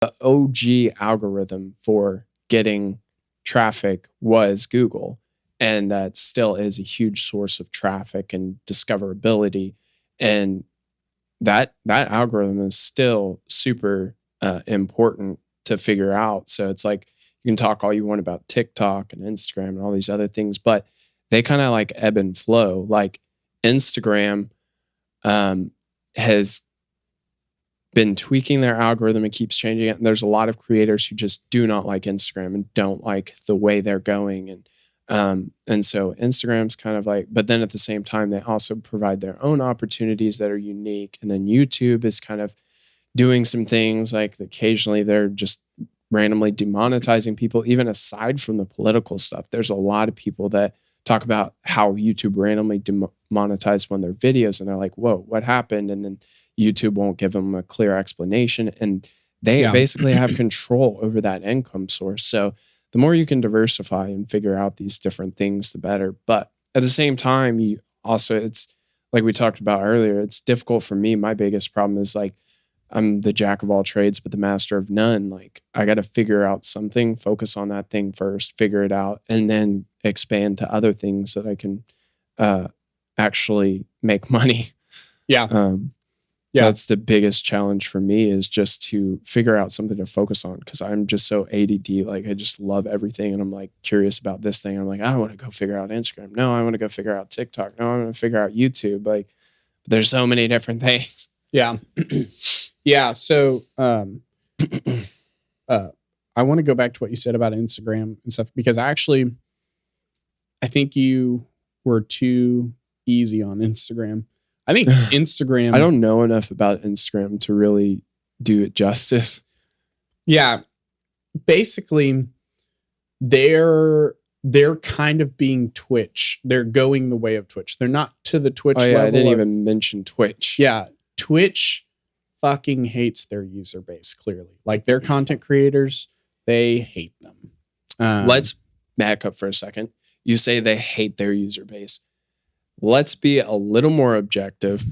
the OG algorithm for getting traffic was Google. And that still is a huge source of traffic and discoverability. And that algorithm is still super important to figure out. So it's like, you can talk all you want about TikTok and Instagram and all these other things, but they kind of like ebb and flow. Like Instagram has been tweaking their algorithm and keeps changing it. And there's a lot of creators who just do not like Instagram and don't like the way they're going. And so Instagram's kind of like, but then at the same time, they also provide their own opportunities that are unique. And then YouTube is kind of doing some things like occasionally they're just randomly demonetizing people, even aside from the political stuff. There's a lot of people that talk about how YouTube randomly demonetized one of their videos and they're like, whoa, what happened? And then YouTube won't give them a clear explanation. And they basically have control over that income source. So the more you can diversify and figure out these different things, the better. But at the same time, you also, it's like we talked about earlier, it's difficult for me. My biggest problem is like, I'm the jack of all trades, but the master of none. Like I got to figure out something, focus on that thing first, figure it out, and then expand to other things that I can actually make money. So that's the biggest challenge for me, is just to figure out something to focus on, because I'm just so ADD. Like I just love everything, and I'm like curious about this thing. I'm like, I want to go figure out Instagram. No, I want to go figure out TikTok. No, I want to figure out YouTube. Like there's so many different things. Yeah. Yeah. So I want to go back to what you said about Instagram and stuff, because I think you were too easy on Instagram. I think Instagram... I don't know enough about Instagram to really do it justice. Yeah. Basically, they're kind of being Twitch. They're going the way of Twitch. They're not to the Twitch level. I didn't even mention Twitch. Yeah. Twitch fucking hates their user base, clearly. Like their content creators, they hate them. Let's back up for a second. You say they hate their user base. Let's be a little more objective,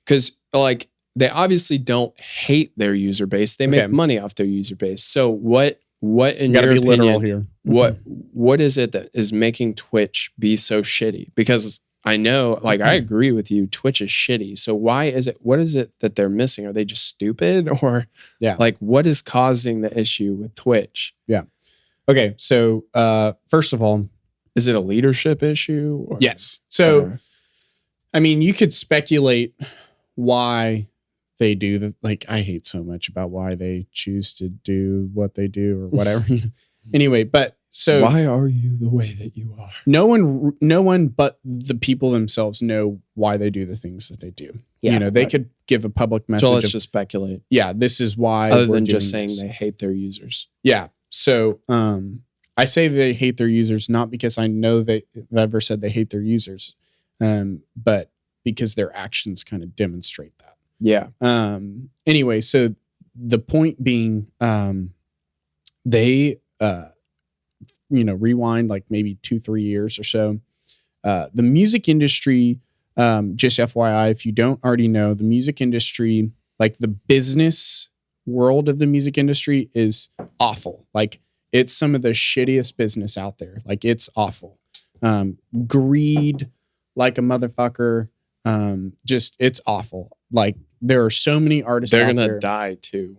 because like they obviously don't hate their user base. They make money off their user base. So what in your opinion, literal here. What is it that is making Twitch be so shitty? Because I know, like, I agree with you, Twitch is shitty. So what is it that they're missing? Are they just stupid? Or like what is causing the issue with Twitch? Yeah. Okay. So first of all, is it a leadership issue? Or, yes. So, I mean, you could speculate why they do that. Like, I hate so much about why they choose to do what they do or whatever. Anyway, but so why are you the way that you are? No one but the people themselves know why they do the things that they do. Yeah, they could give a public message. So let's just speculate. Yeah, this is why. Other than just saying they hate their users. Yeah. So I say they hate their users not because I know they've ever said they hate their users, but because their actions kind of demonstrate that. Yeah. Anyway, so the point being, they rewind like maybe 2-3 years or so. The music industry, just FYI, if you don't already know, the music industry, like the business world of the music industry, is awful. Like it's some of the shittiest business out there. Like it's awful. Greed like a motherfucker. Just it's awful. Like there are so many artists they're out gonna there. Die too.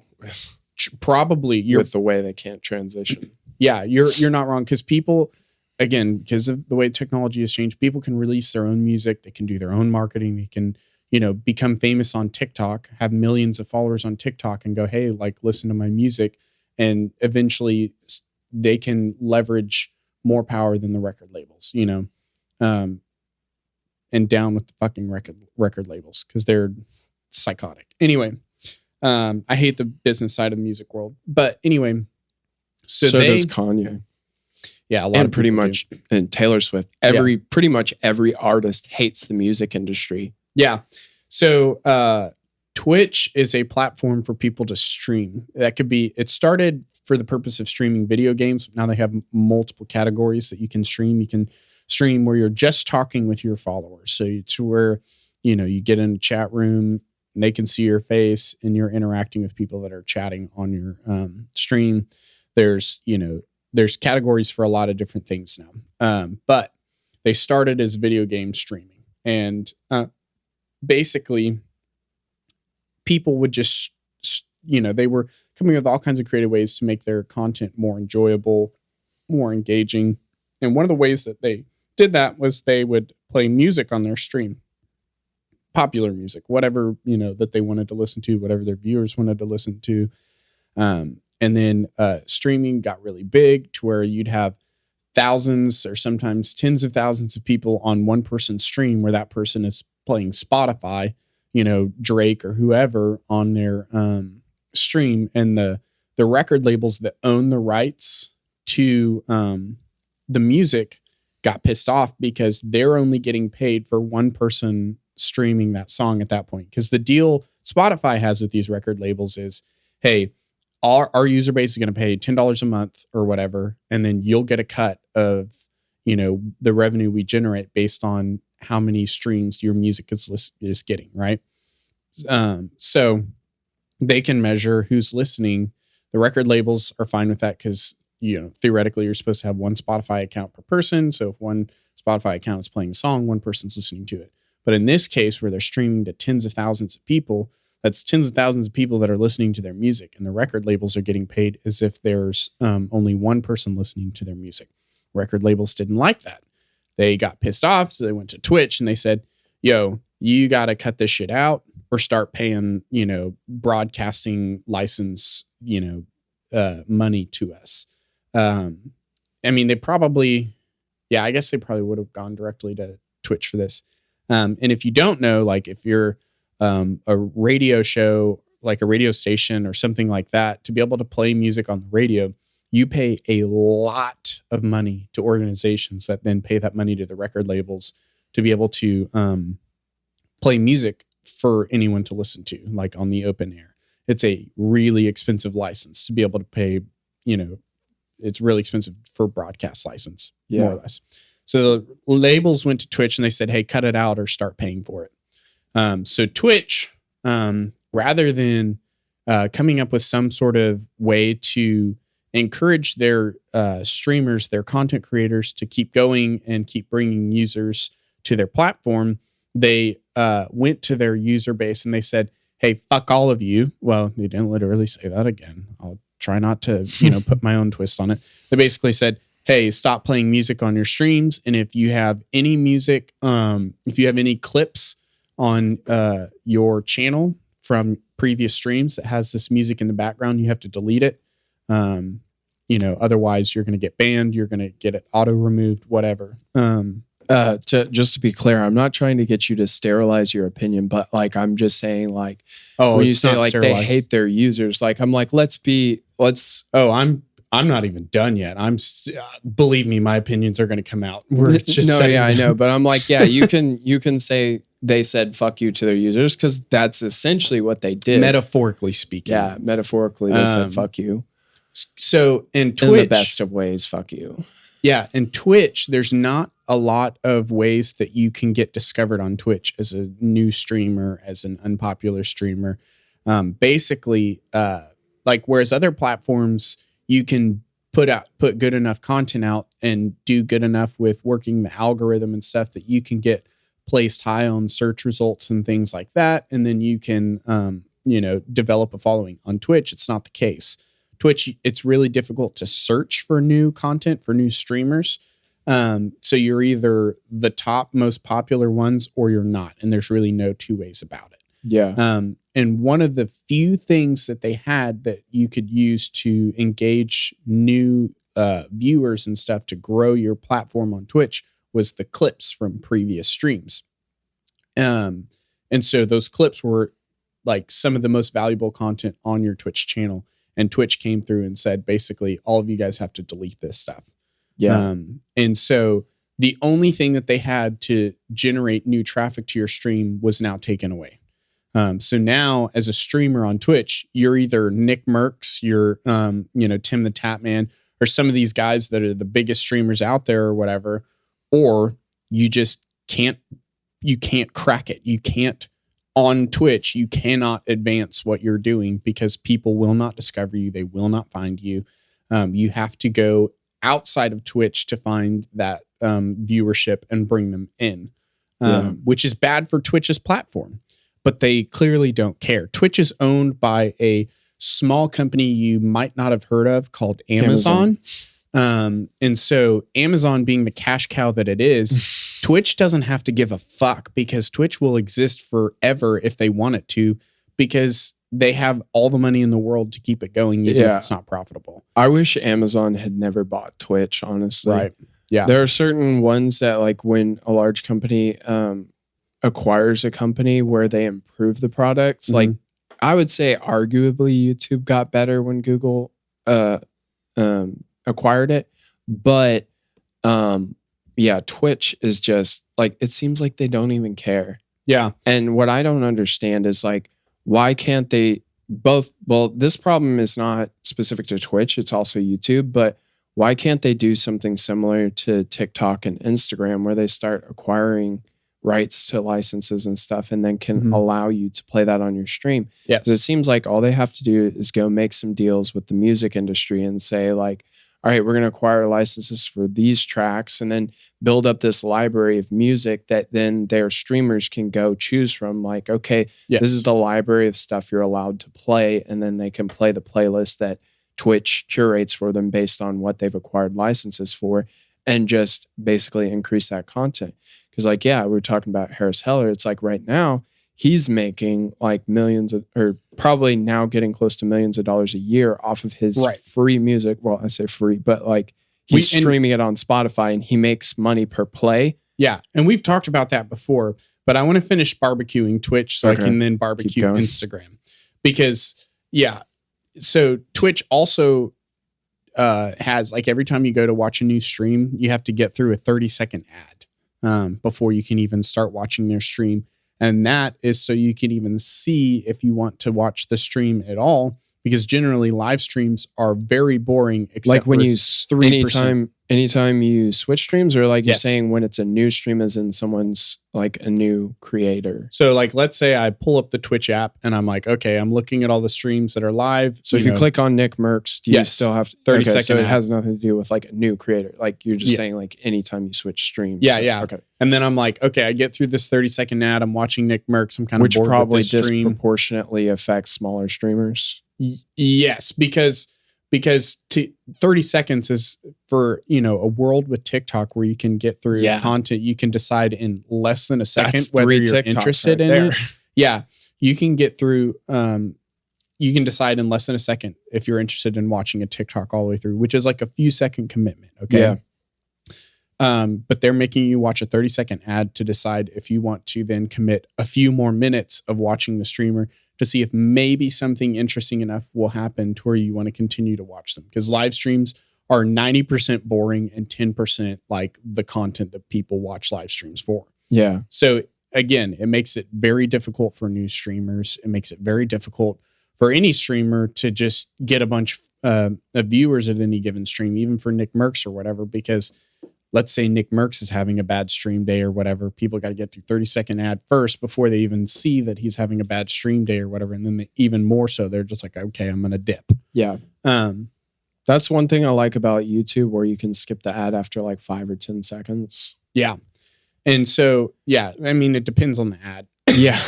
Probably with the way they can't transition. Yeah, you're not wrong, because people, again, because of the way technology has changed, people can release their own music. They can do their own marketing. They can, become famous on TikTok, have millions of followers on TikTok, and go, hey, like, listen to my music. And eventually they can leverage more power than the record labels, and down with the fucking record labels, because they're psychotic. Anyway, I hate the business side of the music world. But anyway, so does Kanye. Yeah, a lot and of pretty much do. And Taylor Swift. Pretty much every artist hates the music industry. Yeah. So Twitch is a platform for people to stream. It started for the purpose of streaming video games. Now they have multiple categories that you can stream. You can stream where you're just talking with your followers. So it's where, you get in a chat room and they can see your face and you're interacting with people that are chatting on your stream. There's, there's categories for a lot of different things now. But they started as video game streaming, and basically people would just, they were coming with all kinds of creative ways to make their content more enjoyable, more engaging. And one of the ways that they did that was they would play music on their stream, popular music, whatever, that they wanted to listen to, whatever their viewers wanted to listen to. And then streaming got really big to where you'd have thousands or sometimes tens of thousands of people on one person's stream, where that person is playing Spotify, Drake or whoever on their stream. And the record labels that own the rights to the music got pissed off because they're only getting paid for one person streaming that song at that point. Because the deal Spotify has with these record labels is, hey, our user base is going to pay $10 a month or whatever, and then you'll get a cut of, the revenue we generate based on how many streams your music is getting, right? So they can measure who's listening. The record labels are fine with that because, theoretically you're supposed to have one Spotify account per person. So if one Spotify account is playing a song, one person's listening to it. But in this case, where they're streaming to tens of thousands of people, that's tens of thousands of people that are listening to their music, and the record labels are getting paid as if there's only one person listening to their music. Record labels didn't like that. They got pissed off, so they went to Twitch and they said, yo, you got to cut this shit out or start paying, broadcasting license, money to us. They probably, I guess they probably would have gone directly to Twitch for this. And if you don't know, like if you're a radio show, like a radio station or something like that, to be able to play music on the radio, you pay a lot of money to organizations that then pay that money to the record labels to be able to play music for anyone to listen to, like on the open air. It's a really expensive license to be able to pay, it's really expensive for broadcast license, more or less. So the labels went to Twitch and they said, hey, cut it out or start paying for it. So Twitch, rather than coming up with some sort of way to encourage their streamers, their content creators to keep going and keep bringing users to their platform, they went to their user base and they said, hey, fuck all of you. Well, they didn't literally say that again. I'll try not to, put my own twist on it. They basically said, hey, stop playing music on your streams. And if you have any music, if you have any clips on your channel from previous streams that has this music in the background, you have to delete it. Otherwise you're going to get banned. You're going to get it auto removed, whatever. Just to be clear, I'm not trying to get you to sterilize your opinion, but like, I'm just saying like, when you say like sterilized. They hate their users, like, I'm like, I'm not even done yet. Believe me, my opinions are going to come out. I know, but I'm like, yeah, you can say they said fuck you to their users because that's essentially what they did. Metaphorically speaking. Yeah, metaphorically they said fuck you. So in Twitch, in the best of ways, fuck you. Yeah, in Twitch, there's not a lot of ways that you can get discovered on Twitch as a new streamer, as an unpopular streamer. Basically, whereas other platforms, you can put good enough content out and do good enough with working the algorithm and stuff that you can get placed high on search results and things like that. And then you can, develop a following. On Twitch, it's not the case. Twitch, it's really difficult to search for new content for new streamers. So you're either the top most popular ones or you're not. And there's really no two ways about it. Yeah. And one of the few things that they had that you could use to engage new viewers and stuff to grow your platform on Twitch was the clips from previous streams. And so those clips were like some of the most valuable content on your Twitch channel. And Twitch came through and said, basically, all of you guys have to delete this stuff. Yeah. And so the only thing that they had to generate new traffic to your stream was now taken away. So now as a streamer on Twitch, you're either Nick Merckx, you're, Tim the Tapman, or some of these guys that are the biggest streamers out there or whatever, or you just can't crack it. You can't on Twitch, you cannot advance what you're doing because people will not discover you. They will not find you. You have to go outside of Twitch to find that viewership and bring them in, which is bad for Twitch's platform. But they clearly don't care. Twitch is owned by a small company you might not have heard of called Amazon. And so Amazon being the cash cow that it is, Twitch doesn't have to give a fuck because Twitch will exist forever if they want it to, because they have all the money in the world to keep it going, even if it's not profitable. I wish Amazon had never bought Twitch, honestly. Right. Yeah. There are certain ones that, like, when a large company acquires a company where they improve the products, like, I would say arguably YouTube got better when Google acquired it. But Twitch is just like, it seems like they don't even care. Yeah. And what I don't understand is, like, why can't they both? Well, this problem is not specific to Twitch, it's also YouTube, but why can't they do something similar to TikTok and Instagram where they start acquiring rights to licenses and stuff and then can allow you to play that on your stream? Yes. It seems like all they have to do is go make some deals with the music industry and say, like, all right, we're going to acquire licenses for these tracks and then build up this library of music that then their streamers can go choose from. Like, okay, this is the library of stuff you're allowed to play. And then they can play the playlist that Twitch curates for them based on what they've acquired licenses for, and just basically increase that content. Because, like, we were talking about Harris Heller. It's like right now he's making like millions of, or probably now getting close to millions of dollars a year off of his free music. Well, I say free, but like he's streaming it on Spotify and he makes money per play. Yeah. And we've talked about that before, but I want to finish barbecuing Twitch so I can then barbecue Instagram. Because, so Twitch also has, like, every time you go to watch a new stream, you have to get through a 30-second ad before you can even start watching their stream. And that is so you can even see if you want to watch the stream at all, because generally live streams are very boring. Except like when you 3%. anytime you switch streams, or like you're saying when it's a new stream, as in someone's like a new creator. So, like, let's say I pull up the Twitch app and I'm like, okay, I'm looking at all the streams that are live. So if you click on Nick Merckx, do you still have 30 seconds? So it has nothing to do with like a new creator. Like you're just saying, like, anytime you switch streams. Yeah. Okay. And then I'm like, okay, I get through this 30-second ad. I'm watching Nick Merckx. I'm kind of bored probably with this stream. Disproportionately affects smaller streamers. Yes, because 30 seconds is for, a world with TikTok where you can get through content. You can decide in less than a second whether you're interested in it. Yeah, you can get through. You can decide in less than a second if you're interested in watching a TikTok all the way through, which is like a few second commitment. Okay. Yeah. But they're making you watch a 30-second ad to decide if you want to then commit a few more minutes of watching the streamer to see if maybe something interesting enough will happen to where you want to continue to watch them. Because live streams are 90% boring and 10% like the content that people watch live streams for. Yeah. So again, it makes it very difficult for new streamers. It makes it very difficult for any streamer to just get a bunch of viewers at any given stream, even for Nick Merckx or whatever, because let's say Nick Merckx is having a bad stream day or whatever. People got to get through 30-second ad first before they even see that he's having a bad stream day or whatever. And then even more so, they're just like, okay, I'm going to dip. Yeah. That's one thing I like about YouTube, where you can skip the ad after like 5 or 10 seconds. Yeah. And so, I mean, it depends on the ad. Yeah.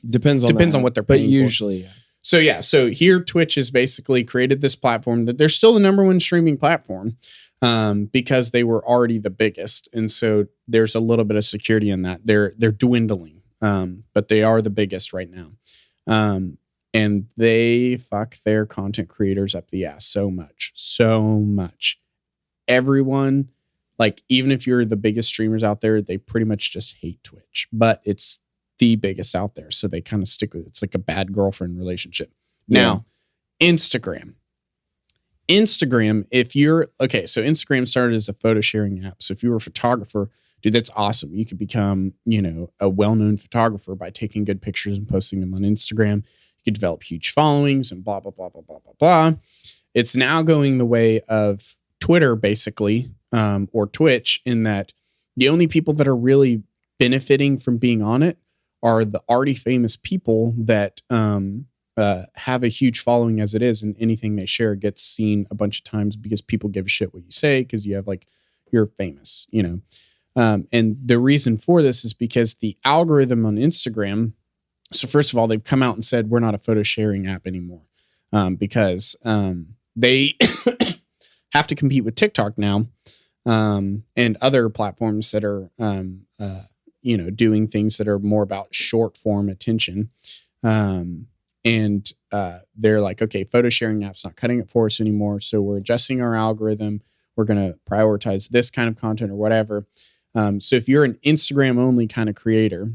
Depends on what they're paying for. But usually, So here Twitch has basically created this platform that they're still the number one streaming platform. Because they were already the biggest. And so there's a little bit of security in that. They're dwindling, but they are the biggest right now. And they fuck their content creators up the ass so much. Everyone, like, even if you're the biggest streamers out there, they pretty much just hate Twitch, but it's the biggest out there. So they kind of stick with it. It's like a bad girlfriend relationship. Now, Instagram, if you're so Instagram started as a photo sharing app. So if you were a photographer, dude, that's awesome. You could become, a well-known photographer by taking good pictures and posting them on Instagram. You could develop huge followings and blah, blah, blah, blah, blah, blah, blah. It's now going the way of Twitter, basically, or Twitch, in that the only people that are really benefiting from being on it are the already famous people that have a huge following as it is, and anything they share gets seen a bunch of times because people give a shit what you say because you have like, you're famous, you know. And the reason for this is because the algorithm on Instagram. So first of all, they've come out and said we're not a photo sharing app anymore because they have to compete with TikTok now and other platforms that are doing things that are more about short form attention. And they're like, okay, photo sharing app's not cutting it for us anymore. So we're adjusting our algorithm. We're going to prioritize this kind of content or whatever. So if you're an Instagram only kind of creator,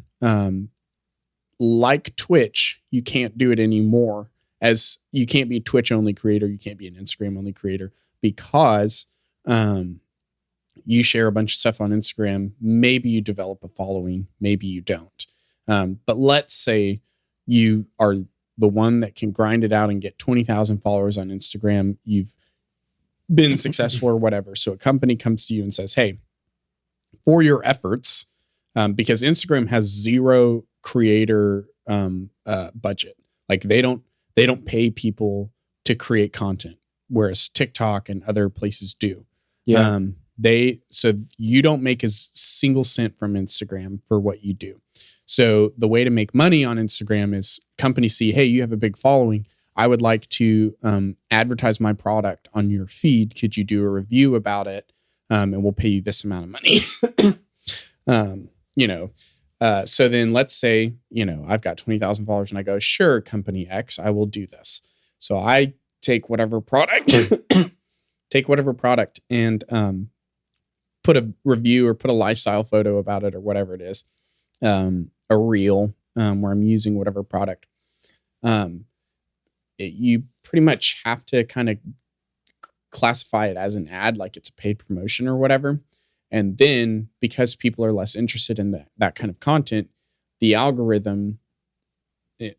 like Twitch, you can't do it anymore, as you can't be a Twitch only creator. You can't be an Instagram only creator because you share a bunch of stuff on Instagram. Maybe you develop a following, maybe you don't. But let's say you are the one that can grind it out and get 20,000 followers on Instagram. You've been successful or whatever. So a company comes to you and says, hey, for your efforts, because Instagram has zero creator budget. Like they don't pay people to create content, whereas TikTok and other places do. Yeah. So you don't make a single cent from Instagram for what you do. So the way to make money on Instagram is companies see, hey, you have a big following. I would like to advertise my product on your feed. Could you do a review about it? And we'll pay you this amount of money. So then let's say, I've got 20,000 followers and I go, sure, company X, I will do this. So I take whatever product, and put a review or put a lifestyle photo about it or whatever it is, a reel where I'm using whatever product. You pretty much have to kind of classify it as an ad, like it's a paid promotion or whatever. And then because people are less interested in that kind of content, the algorithm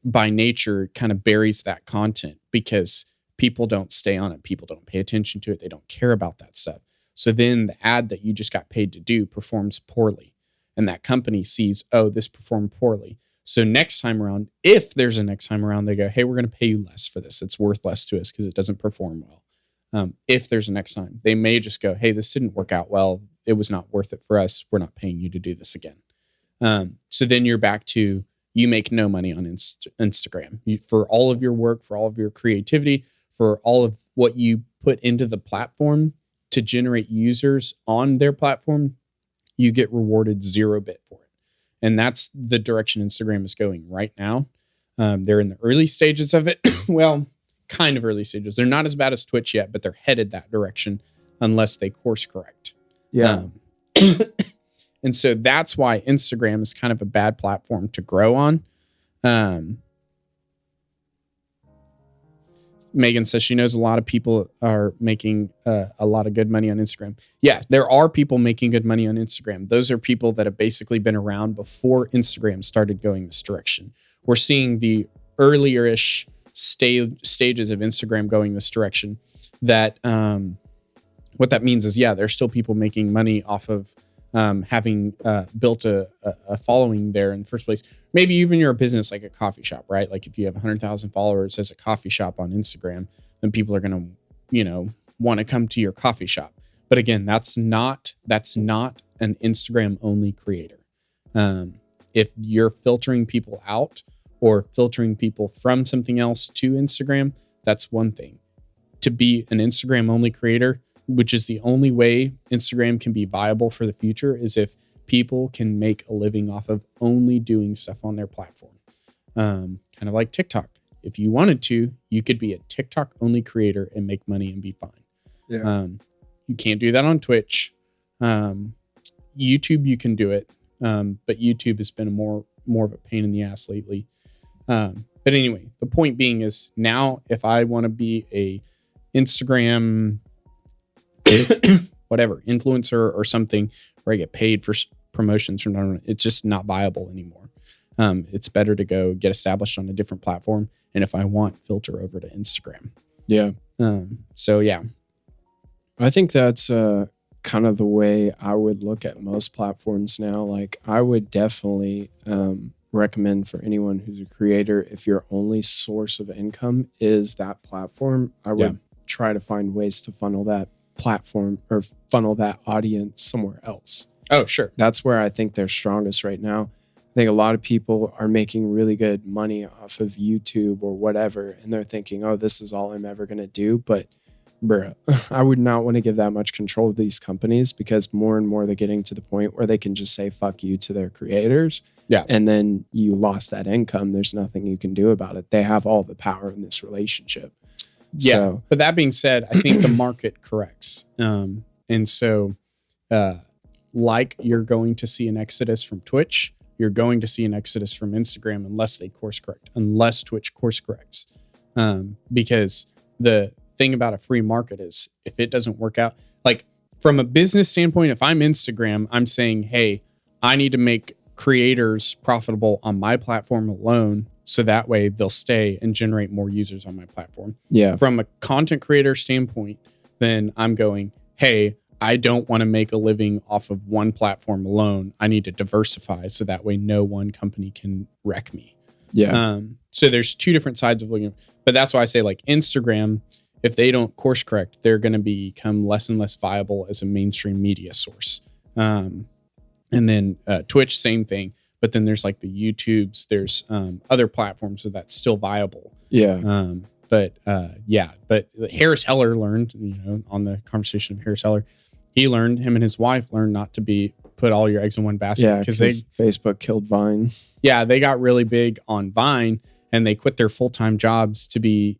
by nature kind of buries that content because people don't stay on it. People don't pay attention to it. They don't care about that stuff. So then the ad that you just got paid to do performs poorly. And that company sees, oh, this performed poorly. So next time around, if there's a next time around, they go, hey, we're going to pay you less for this. It's worth less to us because it doesn't perform well. If there's a next time, they may just go, hey, this didn't work out well. It was not worth it for us. We're not paying you to do this again. So then you're back to, you make no money on Instagram. For all of your work, for all of your creativity, for all of what you put into the platform to generate users on their platform, you get rewarded 0 bit for it. And that's the direction Instagram is going right now. They're in the early stages of it. Well, kind of early stages. They're not as bad as Twitch yet, but they're headed that direction unless they course correct. Yeah. And so that's why Instagram is kind of a bad platform to grow on. Megan says she knows a lot of people are making a lot of good money on Instagram. Yeah, there are people making good money on Instagram. Those are people that have basically been around before Instagram started going this direction. We're seeing the earlier-ish stages of Instagram going this direction. That what that means is, yeah, there's still people making money off of having built a following there in the first place. Maybe even you're a business like a coffee shop, right? Like if you have 100,000 followers as a coffee shop on Instagram, then people are going to, want to come to your coffee shop. But again, that's not an Instagram only creator. If you're filtering people out or filtering people from something else to Instagram, that's one thing. To be an Instagram only creator, which is the only way Instagram can be viable for the future, is if people can make a living off of only doing stuff on their platform. Kind of like TikTok. If you wanted to, you could be a TikTok only creator and make money and be fine. Yeah. You can't do that on Twitch. YouTube, you can do it. But YouTube has been more of a pain in the ass lately. But anyway, the point being is now if I want to be a Instagram whatever influencer or something where I get paid for promotions from now, it's just not viable anymore. It's better to go get established on a different platform, and if I want, filter over to Instagram. Yeah. So yeah, I think that's kind of the way I would look at most platforms now. Like I would definitely recommend for anyone who's a creator, if your only source of income is that platform, I would try to find ways to funnel that platform or funnel that audience somewhere else. Oh, sure. That's where I think they're strongest right now. I think a lot of people are making really good money off of YouTube or whatever, and they're thinking, oh, this is all I'm ever going to do. But bruh, I would not want to give that much control to these companies, because more and more they're getting to the point where they can just say fuck you to their creators. Yeah. And then you lost that income. There's nothing you can do about it. They have all the power in this relationship. Yeah. So, But that being said, I think the market corrects. And so, like you're going to see an exodus from Twitch, you're going to see an exodus from Instagram unless they course correct, unless Twitch course corrects. Because the thing about a free market is if it doesn't work out, like from a business standpoint, if I'm Instagram, I'm saying, hey, I need to make creators profitable on my platform alone, so that way they'll stay and generate more users on my platform. yeah. From a content creator standpoint, then I'm going, hey, I don't want to make a living off of one platform alone. I need to diversify so that way no one company can wreck me. Yeah. So there's two different sides of looking, but that's why I say like Instagram, if they don't course correct, they're going to become less and less viable as a mainstream media source. And then Twitch, same thing. But then there's like the YouTubes, there's other platforms so that's still viable. Yeah. But Harris Heller learned, on the conversation of Harris Heller, him and his wife learned not to put all your eggs in one basket. Yeah. Because Facebook killed Vine. Yeah, they got really big on Vine and they quit their full-time jobs to be,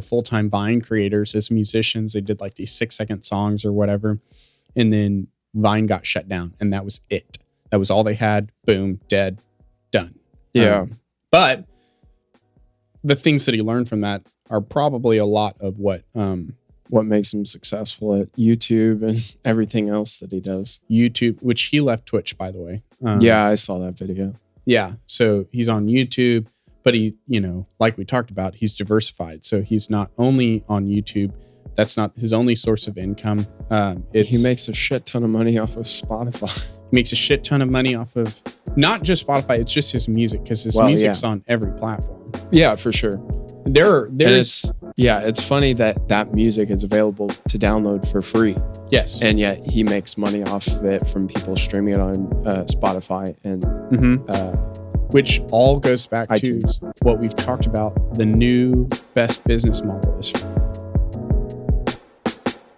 full-time Vine creators as musicians. They did like these 6-second songs or whatever. And then Vine got shut down and that was it. That was all they had. Boom, dead, done. Yeah. But the things that he learned from that are probably a lot of what makes him successful at YouTube and everything else that he does. YouTube, which he left Twitch, by the way. Yeah, I saw that video. Yeah. So he's on YouTube, but he, like we talked about, he's diversified. So he's not only on YouTube. That's not his only source of income. He makes a shit ton of money off of Spotify. He makes a shit ton of money off of not just Spotify. It's just his music, because his music's on every platform. Yeah, for sure. It's funny that music is available to download for free. Yes. And yet he makes money off of it from people streaming it on Spotify and which all goes back iTunes. to what we've talked about. The new best business model is free.